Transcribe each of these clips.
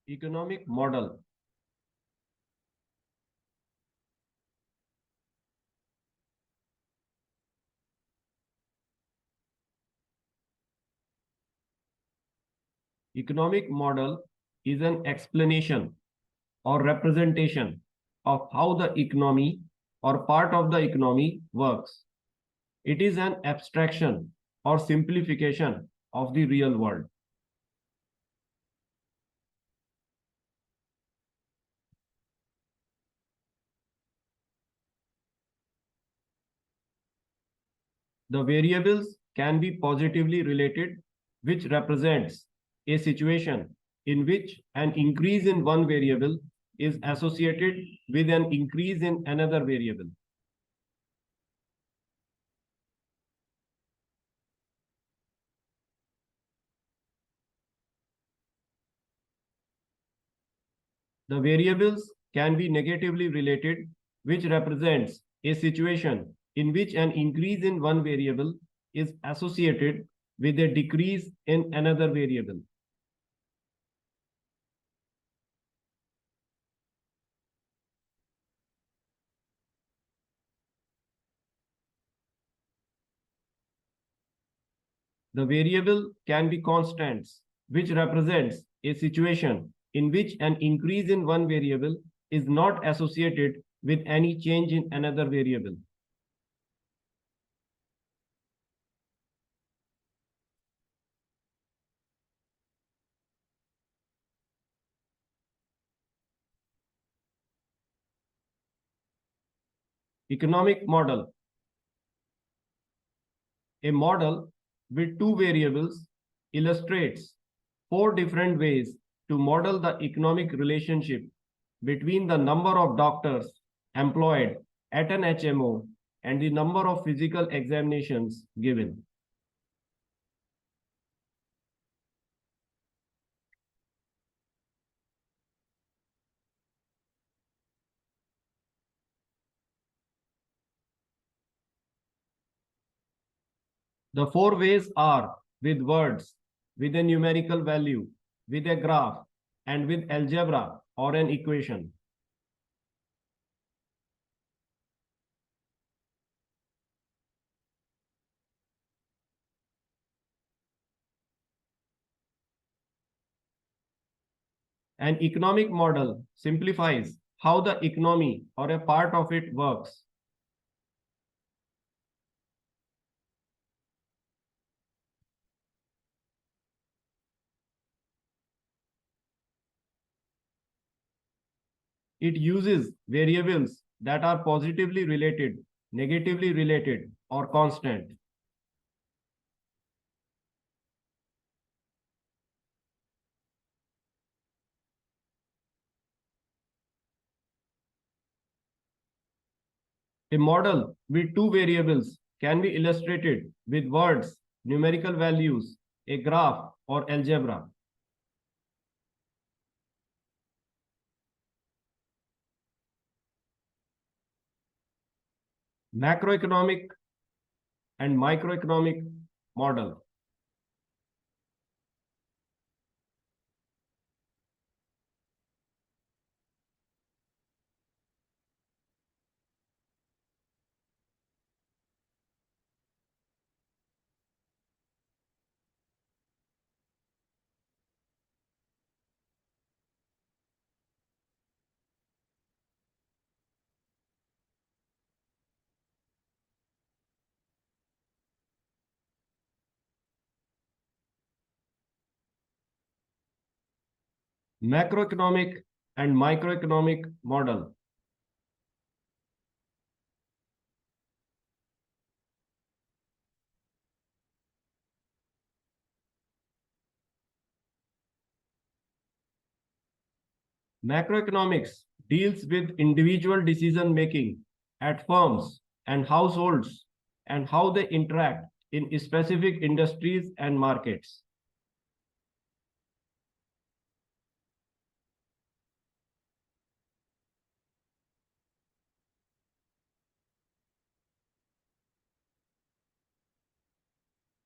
Economic model. Economic model is an explanation or representation of how the economy or part of the economy works. It is an abstraction or simplification of the real world. The variables can be positively related, which represents a situation in which an increase in one variable is associated with an increase in another variable. The variables can be negatively related, which represents a situation in which an increase in one variable is associated with a decrease in another variable. The variable can be constants, which represents a situation in which an increase in one variable is not associated with any change in another variable. Economic model. A model with two variables illustrates four different ways to model the economic relationship between the number of doctors employed at an HMO and the number of physical examinations given. The four ways are with words, with a numerical value, with a graph, and with algebra or an equation. An economic model simplifies how the economy or a part of it works. It uses variables that are positively related, negatively related, or constant. A model with two variables can be illustrated with words, numerical values, a graph, or algebra. Macroeconomic and microeconomic model. Macroeconomic and microeconomic model. Macroeconomics deals with individual decision making at firms and households and how they interact in specific industries and markets.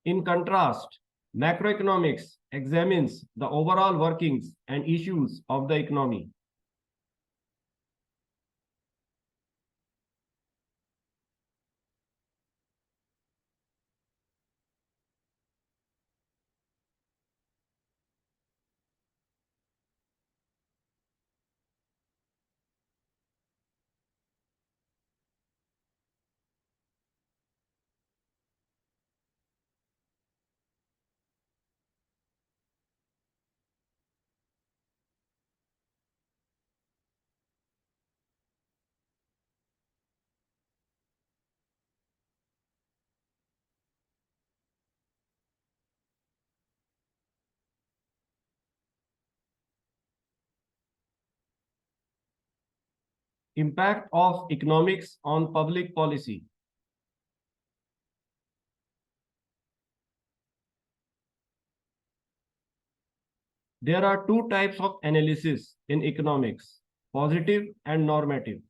In contrast, Macroeconomics examines the overall workings and issues of the economy. Impact of economics on public policy. There are two types of analysis in economics, positive and normative.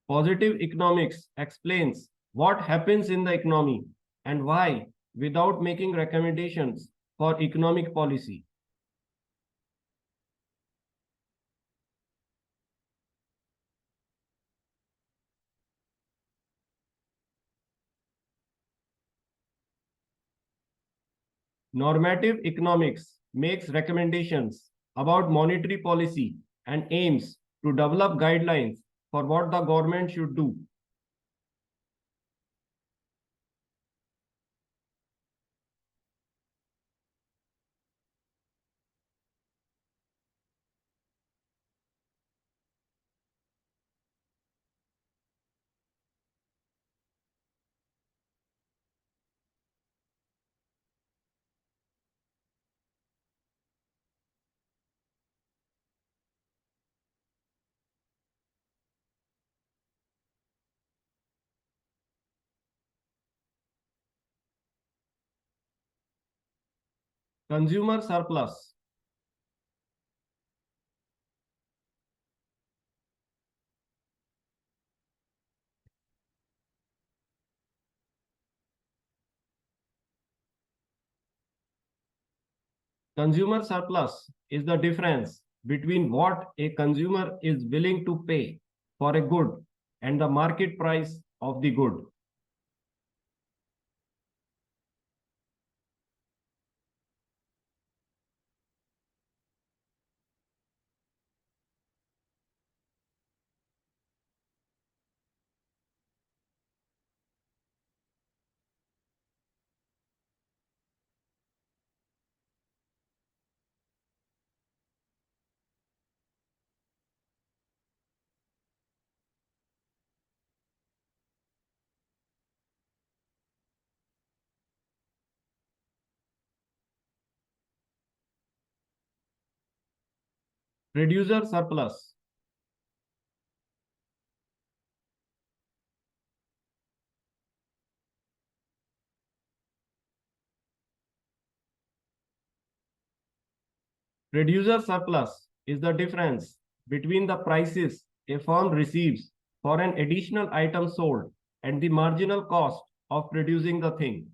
Positive economics explains what happens in the economy and why without making recommendations for economic policy. Normative economics makes recommendations about monetary policy and aims to develop guidelines for what the government should do. Consumer surplus. Consumer surplus is the difference between what a consumer is willing to pay for a good and the market price of the good. Producer surplus. Producer surplus is the difference between the prices a firm receives for an additional item sold and the marginal cost of producing the thing.